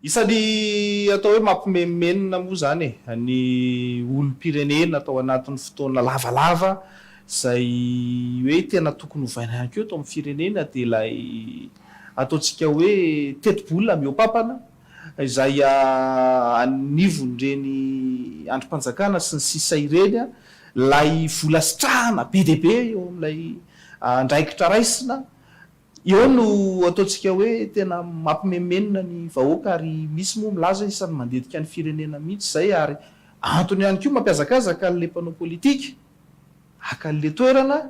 Isany atao hoe mampimemenina moa zany ny olom-pirenena atao anatin'ny fotoana lavalava zay hoe tena tokony hovaina ihany keo tao amin'ny firenena dia ilay ataontsika hoe teti-bolona mihoapapana izay anivon'ireny androm-panjakana sy ny sisa ireny lay vola sitrahana be dia be eo amin'ilay andraikitra raisina. Eo no ataontsika hoe tena mampimemenina ny vahoaka ary misy moa milaza isany mandetika ny firenena mihitsy zay ary antony ihany koa mampiazakazaka an'le mpanao politika haka an'le toerana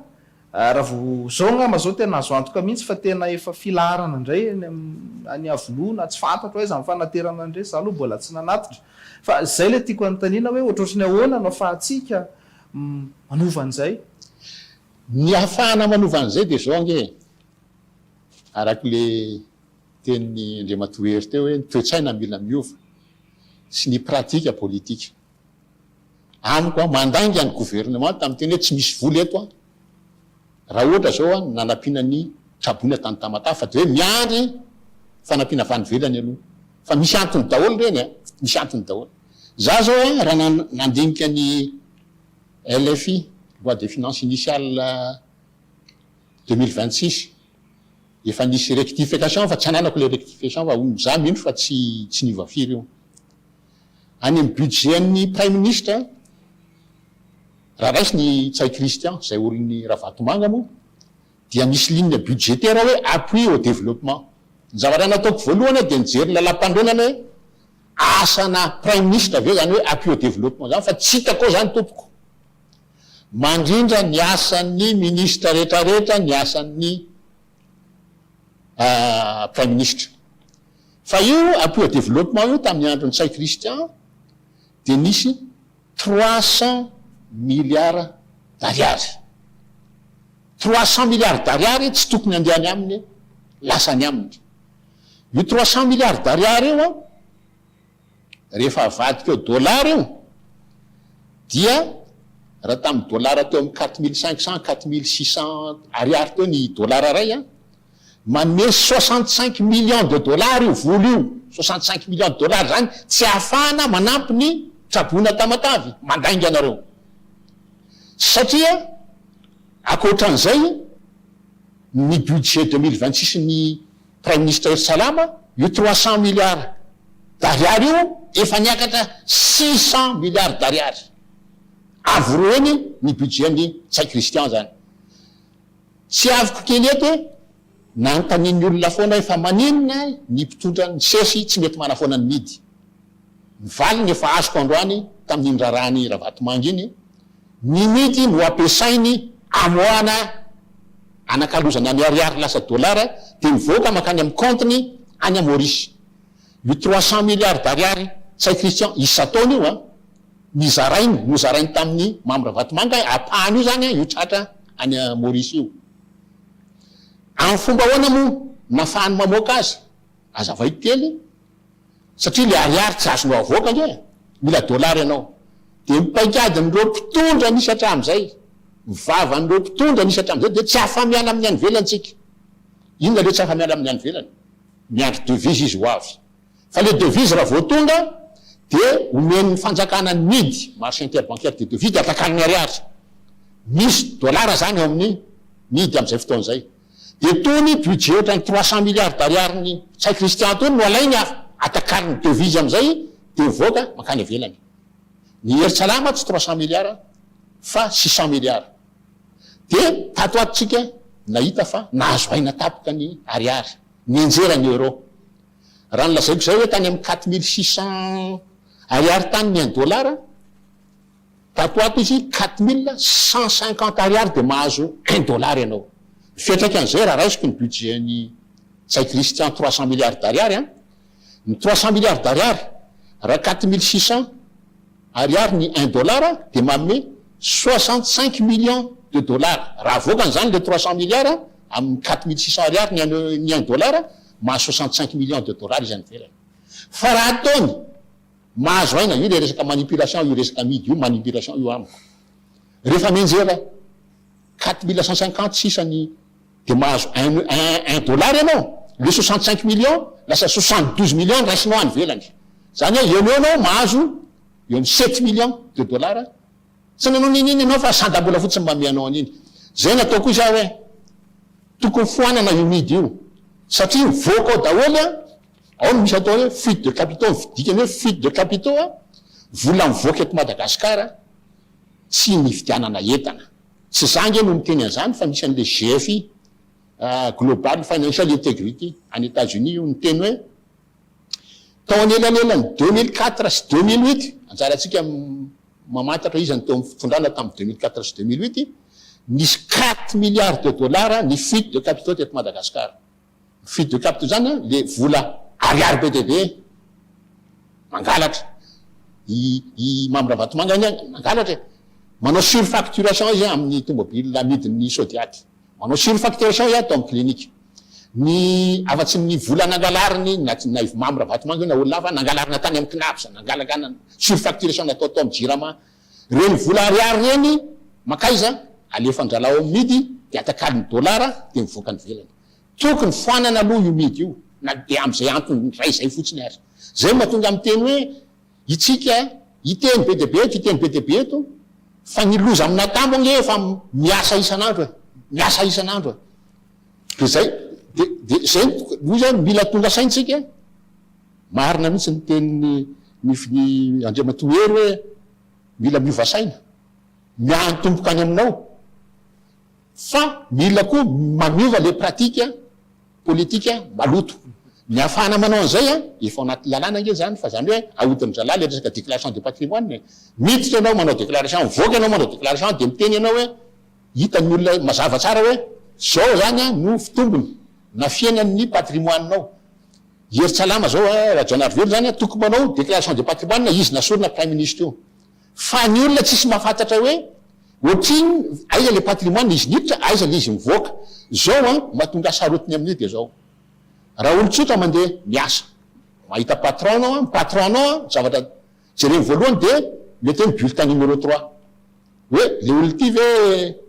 raha vao zao ngamba zao tena azo antoka mihitsy fa tena efa filaharana indray any avoloana tsy fantatro aiza amin'ny fanaterana indray za aloha mbola tsy nanatitra fa zay le tiako anontaniana hoe ohatrotriny ahoana no ahafahantsika manova an'izay. Ny ahafahana manova an'izay dia zao ange arak'le tenin'ny Andriamatoery teo hoe ny toe-tsaina mila miova sy ny pratika politika. Amiko mandainga ny gouvernement tamin'ny teny hoe tsy misy vola eto raha ohatra zao nanampiana ny trabona tany Tamatave fa de hoe miandry fanampiana avy any ivelany aloha fa misy antony daholo reny misy antony daholo. Za zao raha nandinika ny LFI loi des finances initiales 2026 efa nisy rectification fa tsy ananako le rectification fa za mino fa tsy niova firy io. Any amin'ny budget ny prime ministre raha raisy ny Tsay Christian zay orin'ny Ravatomanga moa dia misy ligne budgétaire hoe appui au développement. Ny zavatra nataoko voalohany dia nijery lalam-pandronana hoe asana prime ministre aveo zany hoe appui au développement zany fa tsy hitako zany tompoko. Mandrindra ny asan'ny ministre rehetrarehetra ny asan'ny prime ministre. Fa io appui au développement io tamin'ny andron'ny Tsay Christian dia nisy 300 milliards d'ariary. 300 milliards d'ariary tsy tokony andehany aminy lasany aminy. Io 300 milliards d'ariary io rehefa avadika eo dollars io dia raha tamin'ny dollara teo amin'ny 4500 4600 ariary teo ny dollara ray manome 65 millions de dollars io vola io 65 millions de dollars zany tsy ahafahana manampy ny trabona Tamatavy mandainga anareo satria akoatran'izay ny budget 2026 ny prime ministre Salama io 300 milliards d'ariary io efa niakatra 600 milliards d'ariary avy roeny ny budget ny Tsay Christian zany. Tsy aviko kely eto nantaniny olona foana efa maninona ny mpitondra ny sesy tsy mety manafoana ny midy mivaliny efa azoko androany tamin'iny rarahany Ravatomanga iny ny midy no ampiasainy amoana anakalozana ny ariary lasa dollara dia mivoaka makany amin'ny compteny any Maurice. Io 300 milliards d'ariary Tsay Christian isa-taona io nozarainy tamin'ny mamy Ravatomanga apahany io zany io tratra any Maurice io. Amin'ny fomba ahoana moa nafahany mamoaka azy azavay kely satria le ariary tsy azonao avoaka nge mila dollars ianao dia mipaikadin'ireo mpitondra nisy hatramin'izay mivavan'ireo mpitondra nisy hatramin'izay dia tsy afa-miala amin'ny any velantsika. Inona le tsy afa-miala amin'ny any velany miandry devise izy ho avy fa le devise raha voatonga dia omen'ny fanjakana ny midy marché interbancaire de devise atakan'ny ariary misy dollars zany eo amin'ny midy amin'izay fotoan'izay. Dia tony budget ohatrany 300 milliards d'ariary ny Tsay Christian tony no alainy atakariny devise amin'izay dia mivoaka makany ivelany. Ny Hery-Tsalama tsy 300 milliards fa 600 milliards. Dia tato atsika nahita fa nahazo aina tapoka ny ariary ny enjerany euro. Raha nolazaiko zay hoe tany amin'ny 4600 ariary tany ny $1 tato ato izy 4150 ariary dia mahazo $1 ianao. Fetraka an'izay raha raisiko ny budget ny Tsay Christian 300 milliards d'ariary ny 300 milliards d'ariary raha 4600 ariary ny $1 dia manome 65 millions de dollars. Raha avoakany zany le 300 milliards amin'ny 4600 ariary ny $1 mahazo 65 millions de dollars izy any velany. Fa raha ataony mahazo aina io le resaka manipulation io resaka midy io manipulation io amiko rehefa menjera 4150 sisany dia mahazo $1 ianao le 65 millions lasa 72 millions ny raisinao any velany zany hoe eoneonao mahazo eo ny 7 millions de dollars tsy nanao nin'iny ianao fa sandabola fotsiny mameanao an'iny zay natao koa za hoe tokony foanana io midy io satria voaka ao daholy ao no misy atao hoe fuite de capitaux vidikany hoe fuite de capitaux vola mivoaka eto Madagasikara tsy nividianana entana tsy zangy no miteny an'izany fa misy an'le GFI Global Financial Integrity any États-Unis io niteny hoe tao anelanelany 2004 sy 2008 anjaratsika mamantatra izy ny teo fitondrana tamin'ny 2004 sy 2008 nisy 4 milliards de dollars ny fuite de capitaux teto Madagasikara. Fuite de capitaux zany le vola ariary be deabe mangalatra i Mamra Vatomanga iny mangalatra manao surfacturation izy amin'ny tomobile amidin'ny Sodiaty manao surfacturation izy atao amin'ny clinique ny afatsy ny vola nangalariny na Mamra Vatomanga na olona hafa nangalarina tany amin'ny KNAPS nangalakana surfacturation natao tao amin'ny Jirama reny vola ariary reny makaiza alefandralao midy de atakaliny dollara de mivoaka ny velany tokony foanana aloha io midy io na de am'izay antony ray zay fotsiny ary zay mahatonga amin'ny teny hoe itsika iteny be deabe eto iteny be deabe eto fa ny loza amina tambo nge efa miasa isan'andro miasa isan'andro de zay de zay loza mila tonga saintsika marina mihitsy ny tenin'ny Andriamatoery hoe mila miova saina miantomboka any aminao fa mila koa mamiova le pratika politika maloto ny afahana manao an'izay efa anaty lalàna nge zany fa zany hoe ahodin'ny zalahy le resaka déclaration de patrimoine miditra ianao manao déclaration voaka ianao manao déclaration de miteny ianao hoe hitan'ny olona mazava tsara hoe zao zany no fitombony na fiainan'ny patrimoine-nao heritsalama zao Rajanarivelo zany tokony manao déclaration de patrimoine izy nasorina prime ministre io fa ny olona tsisy mahafantatra hoe ohatriny aiza le patrimoine izy niditra aiza le izy mivoaka zao mahatonga sarotiny amin'io de zao raha olo-tsotra mandeha miasa mahita patronao patronao zavatra jereny voalohany de mety hoe bulletin numéro 3 hoe le olo ty ve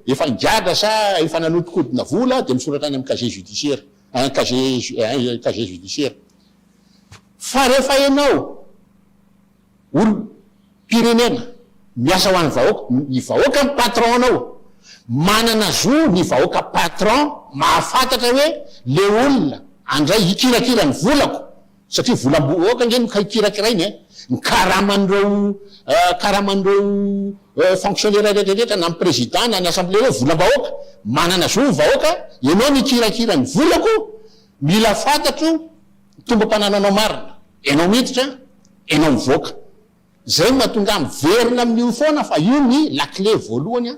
efa ngiadra sa efa nanodikodina vola de misoratra any amin'ny casier judiciaire casier judiciaire fa rehefa ianao olo pirenena miasa ho an'ny vahoaka ny vahoaka ny patronao manana zo ny vahoaka patron mahafantatra hoe le olona andray hikirakira ny volako satria volam-boaka nge no hikirakirainy ny karaman'ireo fonctionnaire rehetrarehetra na ny président na ny assemblée hoe volam-bahoaka manana zo ny vahoaka ianao nikirakira ny volako mila fantatro tomba-panananao marina ianao miditra ianao mivoaka zay mahatonga miverina amin'io foana fa io ny laclé voalohany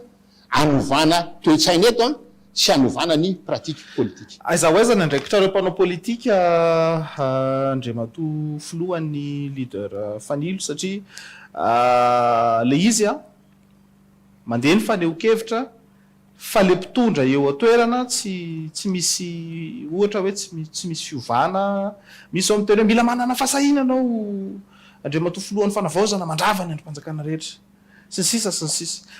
anovana toe-tsaina eto sy anovana ny pratique politique. Aiza ho aiza ny andraikitrareo mpanao politika Andriamatoa filohan'ny leader Fanilo satria le izy mandeha ny faneho-kevitra fa le mpitondra eo atoerana tsy misy ohatra hoe tsy misy fiovana misy ao miteny hoe mila manana fasahina anao Andriamatoa filohan'ny fanavaozana mandravany androm-panjakana rehetra sy ny sisa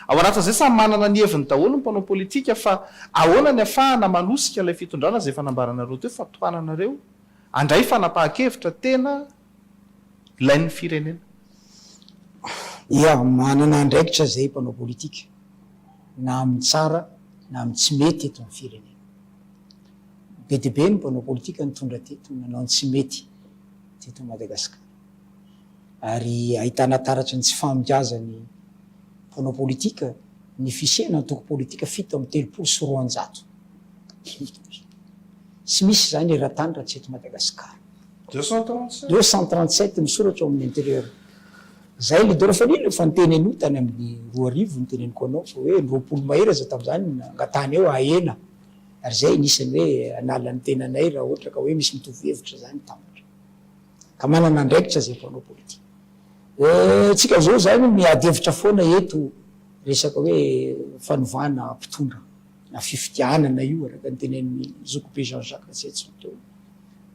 ao anatin'izay samy manana ny heviny daholo ny mpanao politika fa ahoana ny afahana manosika ilay fitondrana zay fanambaranareo teo fa tohananareo andray fanapahan-kevitra tena ilain'ny firenena. Ia manana andraikitra zay mpanao politika na amin'ny tsara na amin'ny tsy mety eto amin'ny firenena be dia be ny mpanao politika nitondra teto nanao ny tsy mety teto Madagasikara ary ahitana taratry ny tsy faminjazany mpanao politika ny fisehana toko politika fito amin'ny 3 sy 400 sy misy zany raha tany raha tsy eto Madagasikara 237 misoratra ao amin'ny intérieur zay le dora Fanilo fa niteny anio tany amin'ny 2 arivo niteneniko anao fa hoe 20 mahera za tamin'izany angatany eo ahena ary zay inisany hoe anala ny tenanay raha ohatra ka hoe misy mitovy hevitra zany tambatra ka manana andraikitra zay mpanao politika. Tsika zao zany miady hevitra foana eto resaka hoe fanovana mpitondra na fifidianana io araka ny tenen'ny Zokobe Jean-Jacques Setso teo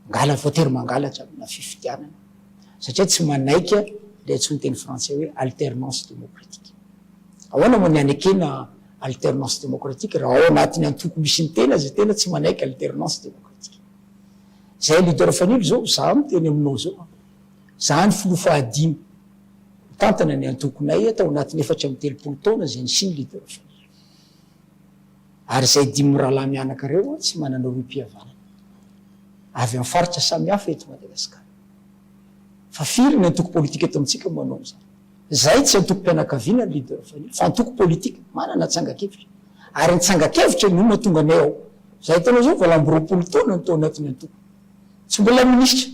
ngala voatery mangalatra na fifidianana satria tsy manaika le tsy teny français hoe alternance démocratique. Ahoana moa ny anekena alternance démocratique raha ao anatin'ny antoko misy ny tena zay tena tsy manaika alternance démocratique. zay leader fanilo zao za miteny aminao zao za ny filo fahadimy tantana ny antokonay atao anatin'ny 4 taona zay ny siny leader fanilo ary zay dimy rahalahy mianakareo tsy manana roim-pihavanana avy amin'ny faritra samihafa eto Madagasikara fa firy ny antoko politika eto amintsika manao zany zay tsy antoko-pianakaviana ny leader fanilo fa antoko politika manana tsangakevitra ary ny tsangakevitra no mahatonga anay ao zay tanao zao vola 20 taona no tao anatin'ny antoko tsy mbola minisitra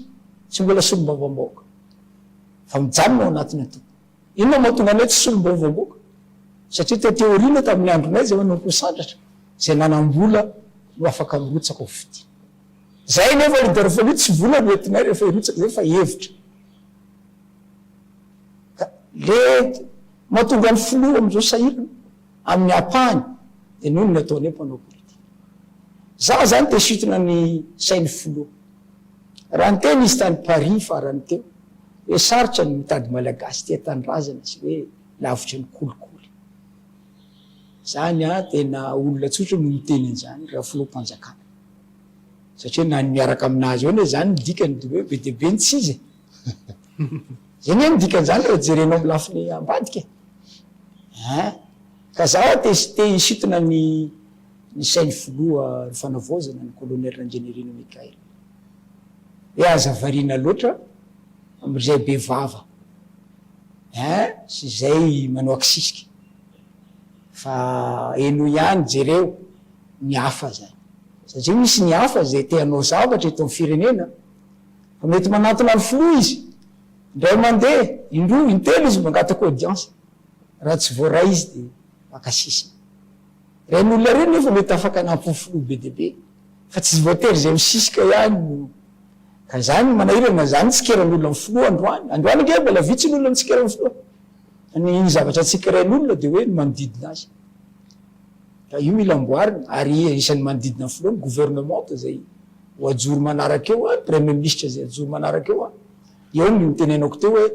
tsy mbola solombavam-bahoaka fa mijanona ao anatin'ny antoko inona mahatonga anay tsy solombavam-bahoaka satria te teoriana tamin'ny andronay zay manompo sandratra zay nanam-bola no afaka mirotsaka ho fidi zay nefa leader fanilo tsy vola no entinay rehefa irotsaka zay fa hevitra le mahatonga ny filoha am'izao sahirana amin'ny apahany de noho ny ataonay mpanao politika za zany te sitina ny sain'ny filoha raha ny tena izy tany Paris farany teo hoe sarotra ny mitady malagasy tia tanindrazana sy hoe lavitra ny kolikoly zany tena olona tsotra no miteny an'izany raha filoham-panjakana satria na ny miaraka aminazy eo ne zany dikany de hoe be de be ny tsizy zany hoe midikan'izany raha jerenao amin'ny lafiny ambadika ka za te isitina ny sain'ny filoha ny fanavaozana ny colonel Rangenirino Mikael hoe aza variana loatra am'zay be vava sy zay manao akisisika fa eno ihany jereo ny hafa zay satria misy ny hafa zay te hanao zavatra eto amin'ny firenena fa mety manatona ny filoha izy ndray mandeha indroa intelo izy mangataka audience raha tsy voaray izy de makasisina reny olona reny nefa mety afaka anampy filoha be de be fa tsy voatery zay misisika ihany ka zany manahirana zany tsikeran'olona amin'ny filoha androany nge mbola vitsy ny olona mitsikera amin'ny filoha ny zavatra tsikerain'olona de hoe ny manodidina azy ka io mila amboarina ary isan'ny manodidina ny filoha ny gouvernement zay hoajoro manaraka eo premier ministre zay ajoro manaraka eo eo ny mitenenako teo hoe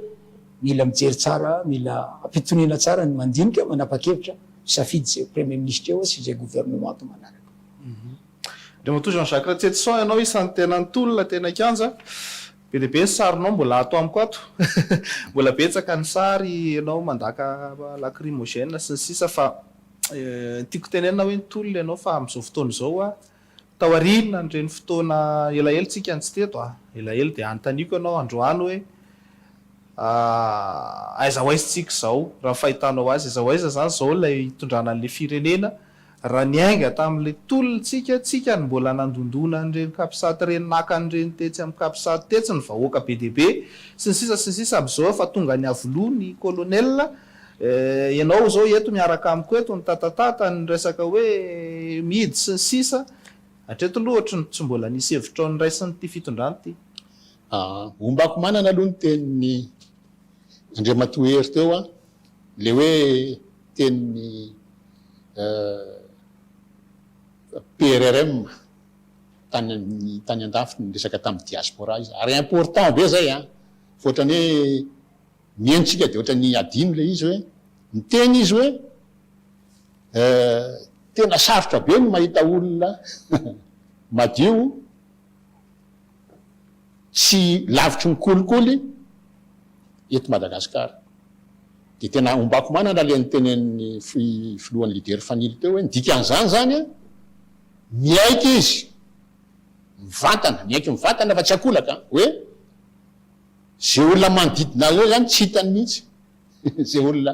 mila mijery tsara mila ampitonina tsara ny mandinika manapa-kevitra safidy zay premier ministre eo sy zay gouvernement manaraka de mato Jean-Jacques Ratsetson ianao isan'ny tena ntolona tena kianja be de be ny sarinao mbola ato amiko ato mbola betsaka ny sary ianao mandaka lacrymogène sy ny sisa fa tiako tenenina hoe ntolona ianao fa am'izao fotoana zao taoarina nireny fotoana elaela tsika tsy teto elaela de antaniko ianao androany hoe aiza hoaiza tsika zao raha fahitanao azy aiza hoaiza zany zao lay hitondrana an'le firenena raha niainga tamin'le tolontsika tsika ny mbola nandondona an'ireny kapisaty reny naka an'ireny tetsy amin'ny kapisaty tetsy ny vahoaka be de be sy ny sisa am'izao fa tonga ny avoloa ny colonel ianao zao eto miaraka amiko eto ny tatatata ny resaka hoe midy sy ny sisa hatreto lohatry ny tsy mbola nisy hevitra ny raisiny ty fitondrany ty ombako manana aloha ny tenin'ny Andriamatohery teo le hoe tenin'ny PRRM tany andafy ny resaka tamin'ny diaspora izy ary important be zay fotrany hoe mientsika de ohatra ny adino le izy hoe miteny izy hoe tena sarotra be ny mahita olona madio tsy lavitry ny kolikoly eto Madagasikara de tena ombako manana le nytenen'ny filohan'ny leader fanily teo hoe dikan'izany zany miaiky izy miaiky mivantana fa tsy akolaka hoe zay olona manodidina zao zany tsy hitany mihitsy zay olona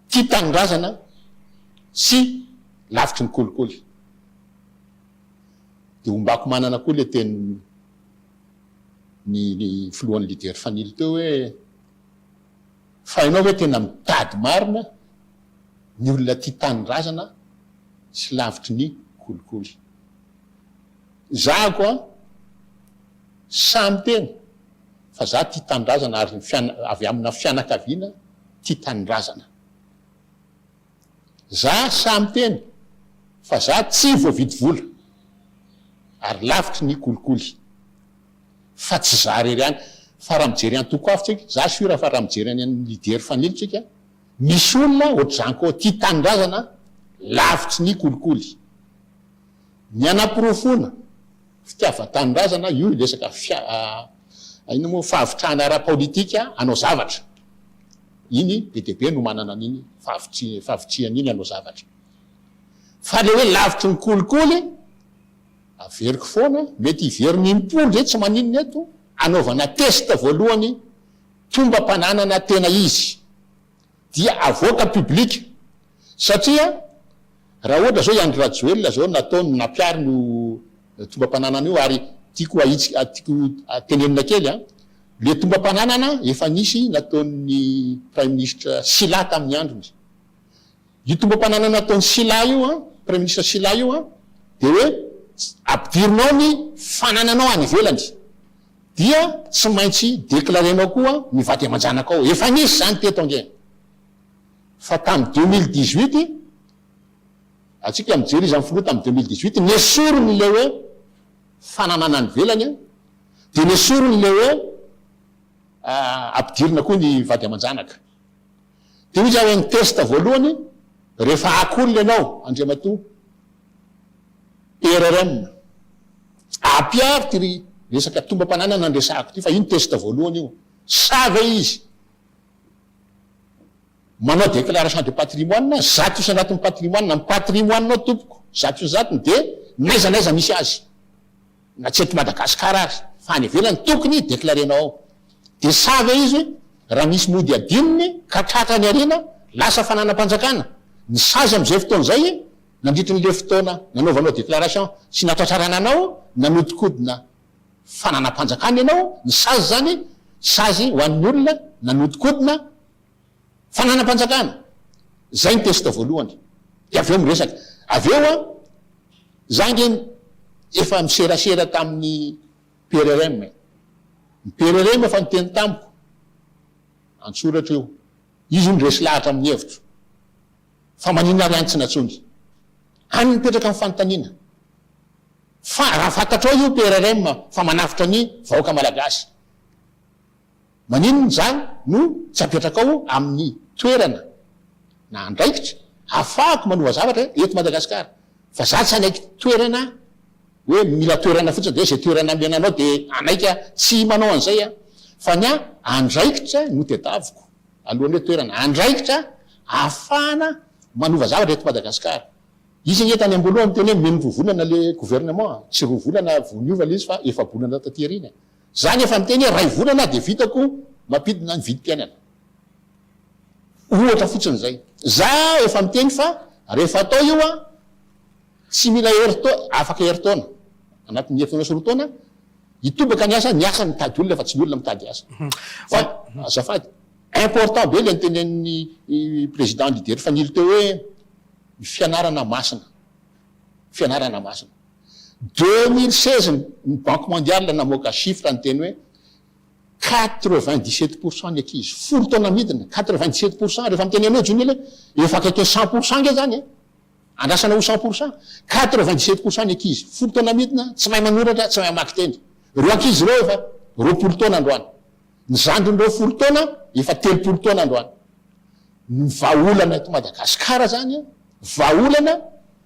tia tanindrazana sy lavitry ny kolikoly de ombako manana koa le teny ny filohan'ny leader fanily teo hoe fa ianao hoe tena mitady marina ny olona tia tanindrazana sy lavitry ny kolikoly zako samy teny fa za tia tanindrazana ary avy amina fianakaviana tia tanindrazana za samy teny fa za tsy voavidy vola ary lavitry ny kolikoly fa tsy za rery any fa raha mijery any toko avy tsika za sura fa raha mijery any an'ny leader fanily tsika misy olona ohatry zany koa tia tanindrazana lavitry ny kolikoly ny anam-pirofona fitiava-tanindrazana io resaka ino moa fahavitrahana ara-politika anao zavatra iny be no manana an'iny fahavitriana iny anao zavatra fa le hoe lavitry ny kolikoly averiko foana mety iveriny impolo zay tsy maninona eto anaovana testa voalohany tombam-pananana tena izy dia avoaka publika satria raha ohatra zao Andry Rajoelina zao nataony napiary no tombam-pananana io ary tiako tenenina kely le tombam-pananana efa nisy nataon'ny prime ministre Sila tamin'ny androny io tombam-pananana nataony Sila io prime ministre Sila io de hoe ampidirinao ny fanananao any ivelany dia tsy maintsy déclarenao koa ny vady aman-janaka ao efa nisy zany teto ange fa tamin'ny 2018 atsika mijery izy amin'ny folo tamin'ny 2018 nesorony le hoe fananana any velany de nesorony le hoe ampidirina koa ny vady aman-janaka de izy hoe ny testa voalohany rehefa akoly ianao Andriamatoa PRRM apiary ty resaka tombam-pananana andresahako ty fa iny testa voalohany io sava izy manao déclaration de patrimoine zato isa anatin'ny patrimoine ny patrimoine tompoko zato isazatony de naizanaiza misy azy na tsy eto Madagasikara ary fa any ivelany tokony déclarenao ao de sava izy raha misy mody adininy ka tratrany arena lasa fananam-panjakana ny sazy am'izay fotoana zay nandritry n'le fotoana nanaovanao déclaration sy natratrarana anao nanodikodina fananam-panjakana ianao ny sazy zany sazy ho an'ny olona nanodikodina fananam-panjakana zay ny testa voalohany de aveo miresaka aveo zangy efa miserasera tamin'ny PRRM ny PRRM efa niteny tamiko antsoratra io izy io nyresy lahatra amin'ny hevitro fa maninona ary antsy natsony any mipetraka amin'ny fanontaniana fa raha fantatrao io PRRM fa manafitra ny vahoaka malagasy maninony zany no tsy apetraka ao amin'ny toerana na andraikitra afahako manova zavatra eto Madagasikara fa za tsy anaiky toerana hoe mila toerana fotsiny de zay toerana miananao de anaika tsy manao an'izay fa ny andraikitra no tetaviko alohan'ny hoe toerana andraikitra afahana manova zavatra eto Madagasikara izy entany amboloha miteny hoe meny rovolana le gouvernement tsy rovolana voniova le izy fa efa bolana taty arina zany efa miteny hoe ray volana de vitako mampidina ny vidim-piainana ohatra fotsiny zay za efa miteny fa rehefa atao io tsy mila afaka heritaona anatin'ny herintaona sy roa taona itobaka ny asa mitady olona fa tsy ny olona mitady asa fa azafady important be le nitenen'ny président leader fanily teo hoe fianarana masina 2016 ny banque mondiale namoaka chiffre ny teny hoe 97% ny ankizy folo taona midina 97% rehefa miteny anao jonile efa akaiky 100% nge zany andrasana ho 100% 97% ny ankizy folo taona midina tsy mahay manoratra tsy mahay mamaky teny reo ankizy reo efa 20 taona androany ny zandrondreo folo taona efa 30 taona androany ny vaolana eto Madagasikara zany vaolana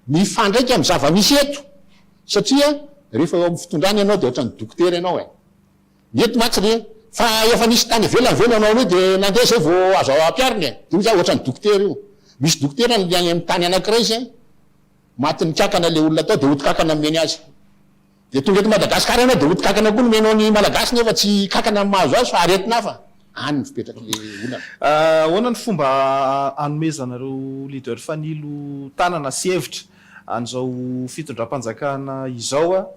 mifandraiky amy zava-misy eto satria rehefa eo amin'ny fitondrany ianao de ohatra ny dokotera ianao eto matsy re fa efa nisy tany velavelana anao de nandeha zay vao azo ampiariny de za ohatra ny dokotera io misy dokotera ny any amy tany anankiray zay matin'ny kakana le olona atao de otikakana meny azy de tonga eto Madagasikara ianao de otikakana koa nomenao ny malagasy nefa tsy kakana mahazo azy fa aretina hafa any mipetraky le olana ahoana ny fomba anomezanareo leader fanilo tanana sy hevitra an'izao fitondram-panjakana izao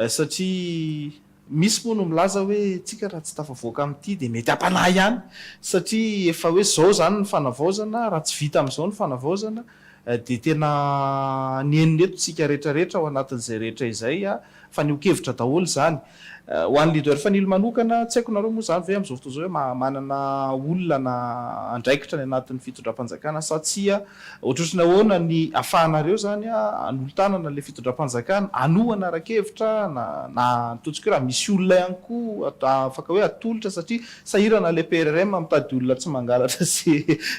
satria misy moa no milaza hoe tsika raha tsy tafavoaka amin'ity de mety ampanahy ihany satria efa hoe zao zany ny fanavaozana raha tsy vita am'izao ny fanavaozana de tena nieniny eto tsika rehetrarehetra ao anatin'izay rehetra izay fa niokevitra daholo zany ho an'ny leader fanilo manokana tsy haiko nareo moa zany ve am'izao fotoa zao hoe manana olona na andraikitra ny anatin'ny fitondram-panjakana satsia ohatrotrina ahoana ny afahanareo zany anolo-tanana le fitondram-panjakana anohana araka-hevitra na totsika hoe raha misy olona ihany koa afaka hoe atolotra satria sahirana le PRRM mitady olona tsy mangalatra sy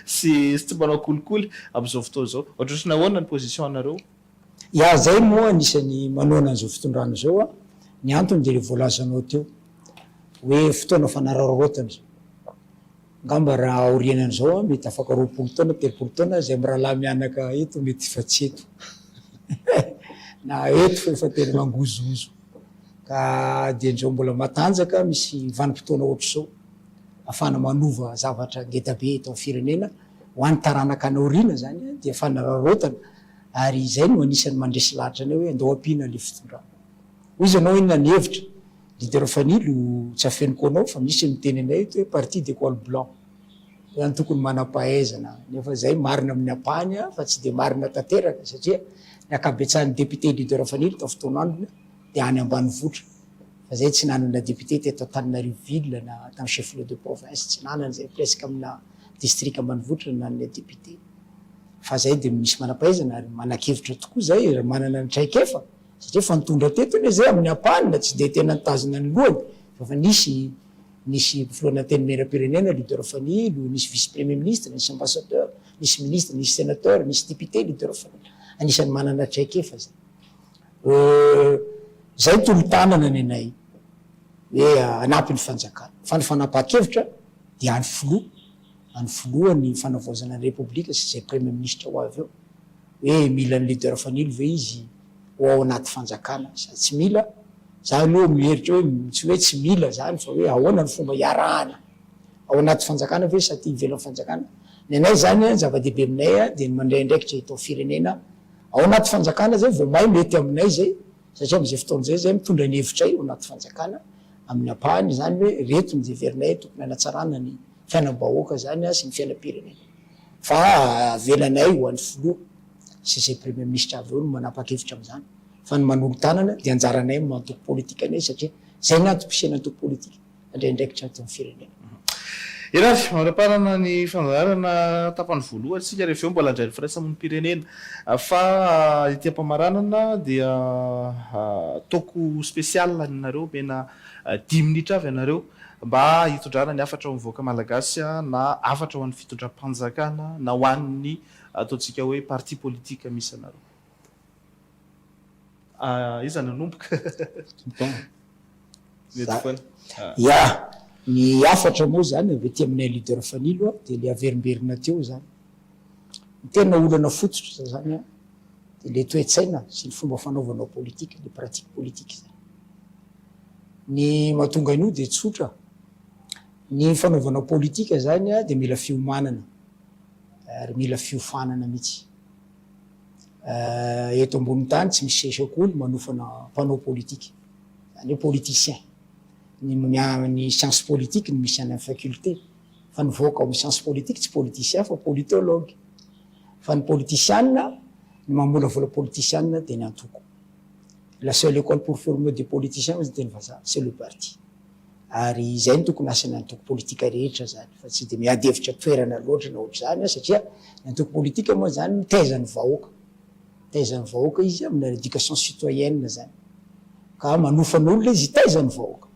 tsy manao kolikoly am'izao fotoa zao ohatrotrina ahoana ny position anareo ya zay moa anisany manoana an'izao fitondrana zao ny antony de le voalazanao teo hoe fotoana fanararotana zao ngamba raha aorianan'izao mety afaka 20 taona 30 taona zay mirahalahy mianaka eto mety fa tsy eto na eto fa efa tena mangozozo ka de nzao mbola matanjaka misy vanim-potoana ohatr' zao afana manova zavatra ngetabe eto amin'ny firenena ho an'ny taranaka anaoriana zany de fanararotana ary zay no anisany mandresy lahatra anao hoe andao ampina le fitondrana hoy izy anao inona ny hevitra leader fanilo tsy afeniko anao fa misy miteny anay hoe parti de col blanc zany tokony manam-pahaizana nefa zay marina amin'ny ampahany fa tsy de marina tanteraka satria ny akabetsahan'ny député leader fanilo ta fotoana androny de any ambanivohitra fa zay tsy nanana député teto Antananarivo na tam chef lieu de province tsy nanana zay presque amina district ambanivohitra nanana député fa zay de misy manam-pahaizana ary manan-kevitra tokoa zay manana ny traikefa satria fa nitondra teto iny zay amin'ny ampahany tsy de tena nitazona ny lohany fa nisy filoana teny mera-pirenena leader fanilo nisy vice premier ministre nisy ambassadeur nisy ministre nisy sénateur nisy député leader fanilo anisany manana traikefa zay zay tolo-tanana ny anay hoe anampy ny fanjakana fa ny fanapaha-kevitra de any filohan'ny fanavaozana ny republika sy zay premier ministre ho avy eo hoe mila ny leader fanilo ve izy ao anaty fanjakana sady tsy mila za aloha miheritra hoe tsy hoe tsy mila zany fa hoe ahoana ny fomba iarahana ao anaty fanjakana ve sa ty ivelan'ny fanjakana ny anay zany zava-dehibe aminay de mandraindraikitra eto firenena ao anaty fanjakana zay vao may mety aminay zay satria am'izay fotaon'zay zay mitondra ny hevitray ao anaty fanjakana amin'ny ampahany zany hoe reto ny jeverinay tokony anatsarana ny fiainam-bahoaka zany sy ny fiainam-pirenena fa velanay ho an'ny filoha sy zay premier ministre avy eo no manapa-kevitra am'zany fa ny manolo tanana de anjaranay mantoko politika anay satria zay ny antom-pisena antoko politika andraindraikitra ato amin'ny firenena Iravy, manam-panana ny fandarana tapany voalohany sika rehefa eo mbola andray ny firaisamon'ny pirenena fa ity ampamaranana dia toko spesial nareo mena 10 minitra avy anareo mba hitondrana ny afatra ao mivoaka malagasy na afatra ho an'ny fitondram-panjakana na ho an'ny ataontsika hoe parti politika misy anareo. Iza nanomboka? Ya, ny afatra moa zany avy ety aminay leader fanilo de le averimberina teo zany. Ny tena olana fototra zany de le toe-tsaina sy ny fomba fanaovanao politika, le pratique politique zany. Ny mahatonga an'io de tsotra. Ny fanaovanao politika zany de mila fiomanana ary mila fiofanana mihitsy. Eto ambony tany tsy misy sesakoly manofana mpanao politika, zany hoe politicien. Ny science politique ny misy any amin'ny faculté fa nivoaka ao amin'ny science politique tsy politicien fa politologue fa ny politicianina ny mamolavola politicianina de ny antoko. La seule école pour former des politiciens izy teny vazaha c'est le parti ary zay ny tokony asany antoko politika rehetra zany fa tsy de miady hevitra toerana loatra na ohatra zany satria ny antoko politika moa zany mitezany vahoaka izy amina éducation citoyenne zany ka manofan'olona izy hitezany vahoaka.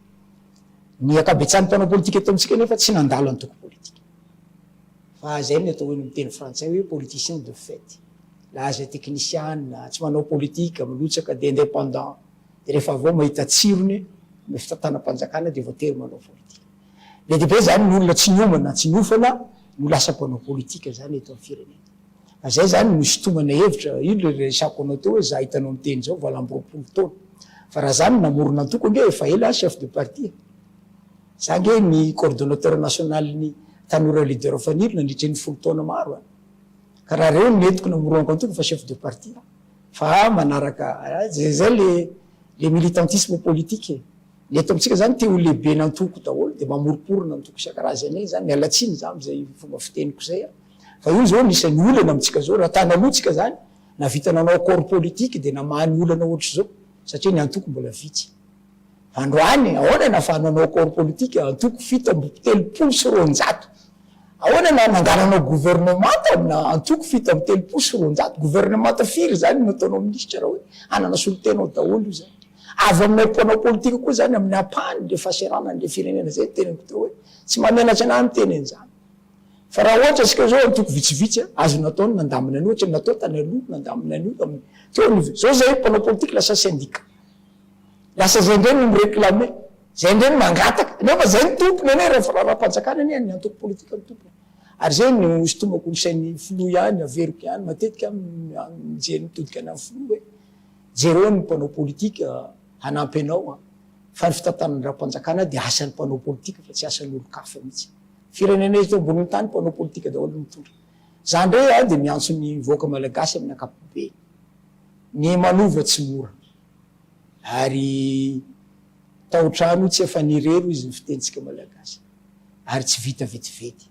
Ny akabetsan'ny mpanao politika eto amitsika nefa tsy nandalo antoko politika fa zay ny atao hoe miteny frantsay hoe politicien de fait laza technicien tsy manao politika milotsaka de indépendant de rehefa avao mahita tsirony me fitantanam-panjakana de voatery manao politika. Le dehibe zany ny olona tsy niomana tsy niofana no lasa mpanao politika zany eto amin'ny firenena. Fa zay zany misy tomana hevitra ino le resako anao teo hoe za hitanao miteny zao valam-roapolo taona fa raha zany namorona antoko nge efa ela chef de parti sange ny coordonnateur national ny tanora leader fanilo nandritra ny 10 taona maro ka raha reo netiko namoroako antoko fa chef de parti fa manaraka zay le militantisme politique neto amitsika zany te ho lehibe nantoko daholo de mamoroporona antoko isan-karazany zany mialatsiny zany zay fomba fiteniko zay fa io zao nisany olana amitsika zao raha tanalotsika zany na vita nanao corps politique de namahany olana ohatra zao satria ny antoko mbola vitsy. Androany ahoana nafahananao corps politique antoko fito amby telopolo sy roanjato ahoana na nangalanao gouvernement amina antoko fito amby telopolo sy roanjato gouvernement firy zany nataonao ministre raha hoe anana solotenao daholo io zany avy aminay mpanao politika koa zany amin'ny ampahany le fahaseranany le firenena zay teniko teo hoe tsy mamenatra anahy miteny an'izany fa raha ohatra asika zao antoko vitsivitsy azo nataony nandamina any ohatra natao tany aloha nandamina an'io teo zao zay mpanao politika lasa syndicat lasa zay ndray no mireklame, zay ndray no mangataka nefa zay ny tompony ane rehefa raha-panjakana any ny antoko politika ny tompony. Ary zay no isotomako ny sain'ny filoha ihany averiko ihany matetika mijery mitodika any amin'ny filoha hoe jereo ny mpanao politika hanampy anao fa ny fitantanany raha-panjakana dia asan'ny mpanao politika fa tsy asan'ny olo-kafa mihitsy. Firenena eto ambony tany mpanao politika daholo mitondra. Zany ndray dia miantso ny voaka malagasy amin'ny ankapobeny. Ny manova tsy mora. Ary tao-trano tsy efa nirero izy ny fitentsika malagasy. Ary tsy vita vetivety.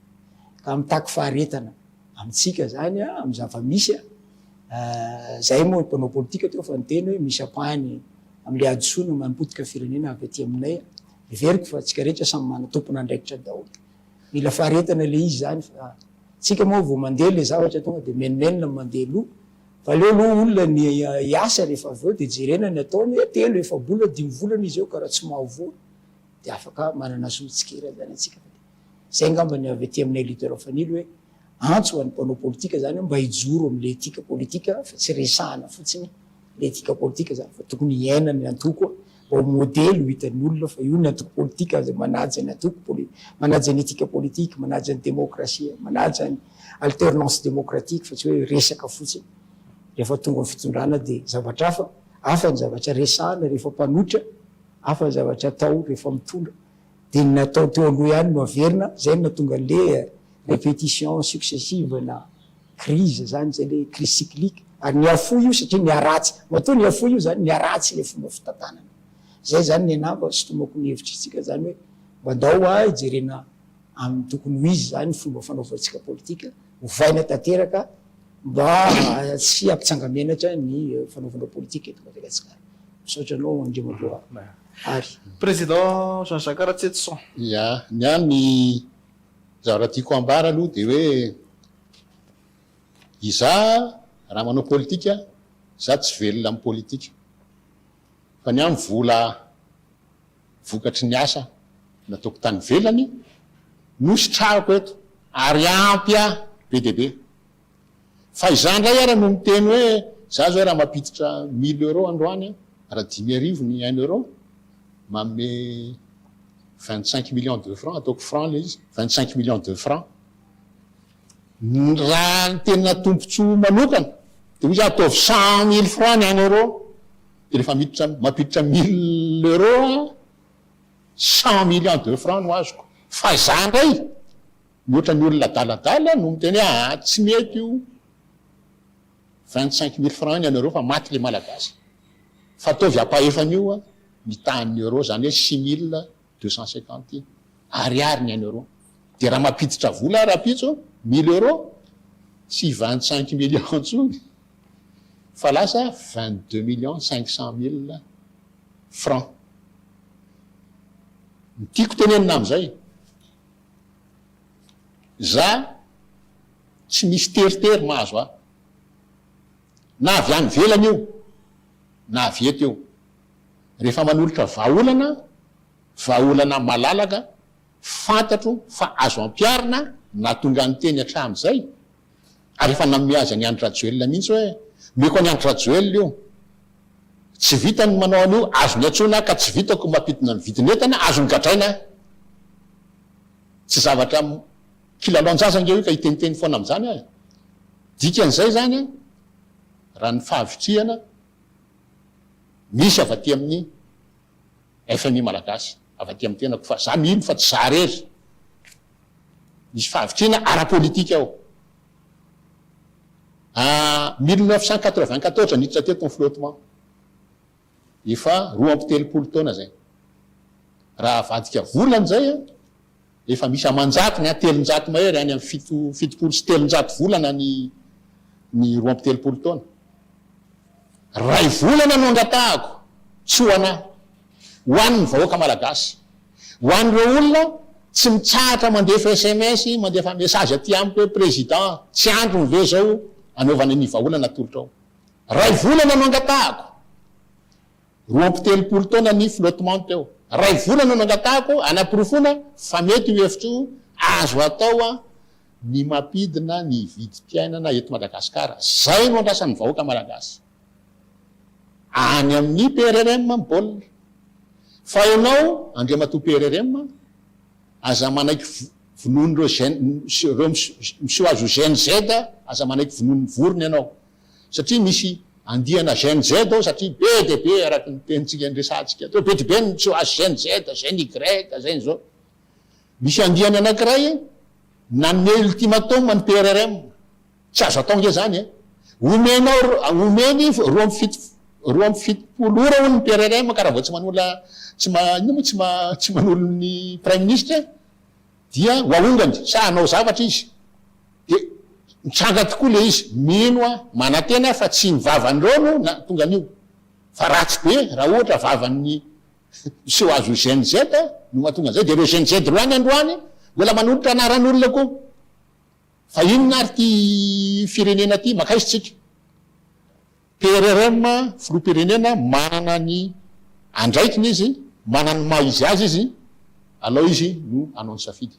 Ka mitaky faharetana amintsika zany amin'ny zava-misy zay moa mpanao politika teo fa niteny hoe misy apahany amin'le adisoana manompotika firenena avy aty aminay. Everiko fa tsika rehetra samy mana tompona andraikitra daholo. Mila faharetana le izy zany fa tsika moa vao mandeha le zavatra tonga dia menomenona mandeha loha. Fa leo aloha olona ny iasa rehefa avy eo dia jerena ny ataony hoe 3 efa bola 5 volana izy eo ka raha tsy mahavoa dia afaka manana solon-tsikera zany atsika. Zay ngamba ny avy aty aminay leader fanilo hoe antso an'ny mpanao politika zany mba hijoro amin'le etika politika fa tsy resahana fotsiny le etika politika zany fa tokony iaina ny antoko mba ho modely ho hitan'ny olona fa io ny antoko politika zay manaja ny antoko manaja ny etika politika, manaja ny demokrasia, manaja ny alternance démocratique fa tsy hoe resaka fotsiny. Rehefa tonga ny fitondrana dia zavatra hafa ny zavatra resahana rehefa mpanotra, hafa ny zavatra atao rehefa mitondra. Dia ny natao teo aloha ihany no averina, zay no tonga le répétition successive na crise zany zay le crise cyclique. Ary niafo io satria niaratsy, matoa niafo io zany niaratsy le fomba fitantanana. Zay zany ny anamba sotomako ny hevitritsika zany hoe mandao hijerena amin'ny tokony ho izy zany fomba fanaovantsika politika, hovaina tanteraka mba tsy ampitsangamenatra ny fanaovana politika eto Madagasikara. Misaotra anao Andriamatoa Ary. Président Jean-Jacques Ratsetson. Ya, ny any zavatra tiako ambara aloha dia hoe iza raha manao politika, za tsy velona amin'ny politika. Fa ny amin'ny vola vokatry ny asa nataoko tany velany no sitrahako eto ary ampy be dia be. Fa izany indray ara no miteny hoe za zao raha mampiditra 1000 € androany raha 5,000 ny 1 euro manome 25 millions de francs ataoko franc le izy 25 millions de francs raha ny tena tompontsoa manokana dia izy ataovy 100 000 francs ny 1 euro dia rehefa mampiditra 1000 € 100 millions de francs no azoko. Fa izany indray mihoatra ny olona daladala no miteny hoe tsy mety io 25 000 francs ny 1 euro fa maty le malagasy. Fa ataovy apahefan'io mitahan'ny euro zany hoe 6250 ariary ny 1 euro. Dia raha mampiditra vola rapitso 1000 € sy 25 millions ntsony fa lasa 22 500 000 francs. Ny tiako tenenina amin'izay za tsy misy teritery mahazo na avy any velany io na avy eto eo. Rehefa manolotra vahaolana malalaka fantatro fa azo ampiarina na tonga ny teny hatramin'izay ary efa nanome azy ny Andry Rajoelina mihitsy hoe meko any Andry Rajoelina io tsy vitany manao an'io azo ny antsona ka tsy vitako mampidina ny vidin'entana azo ny gadraina tsy zavatra kilalao-njazanga io ka hiteniteny foana amin'izany dikan'izay zany raha ny fahavitriana misy avy aty amin'ny FMI malagasy avy aty amin'ny tenako fa za mino fa tsy za rery misy fahavitriana ara-politika ao 1994 niditra teto ny flottement efa 2 taona zay raha vadika volana zay efa misy amanjato ny 300 mahery any amin'ny 70 sy 300 volana ny 2 taona. Ray volana no angatahako tsy ho an'ny vahoaka malagasy, ho an'ireo olona tsy mitsahatra mandefa SMS mandefa message aty amiko hoe président tsy andro ny ve zao anaovana ny vaholana tolotra ao. Ray volana no angatahako 2 taona ny flottement teo. Ray volana no angatahako anaporofona fa mety io hevitro azo atao ny mampidina ny vidim-piainana eto Madagasikara. Zay no andrasan'ny vahoaka malagasy any amin'ny PRRM baolina fa ianao andriamatoa PRRM aza manaiky vonono reo misoazo GNZ aza manaiky vonono vorony ianao satria misy andiana GNZ ao satria be de be araky ny tenitsika ndresantsika to be de be misoazo GNZ GNY zay zao misy andiany anankiray nanome ultimatum ny PRRM tsy azo atao nge zany omenao omeny roa amby fitopolo ora hono ny PRRM ka raha vao tsy manolo ny prime ministre dia hoaongany sa anao zavatra izy de mitsanga tokoa le izy mino manantena fa tsy ny vavan'ireo no na tonga an'io fa ratsy be raha ohatra vavan'ny seho azo GNZ no mahatonga an'izay de reo GNZ roany androany mbola manolotra anaran'olona koa fa inona ary ty firenena ty makaizy tsika PRRM filoam-pirenena manana ny andraikiny izy manana ny maha izy azy izy alao izy no anao ny safidy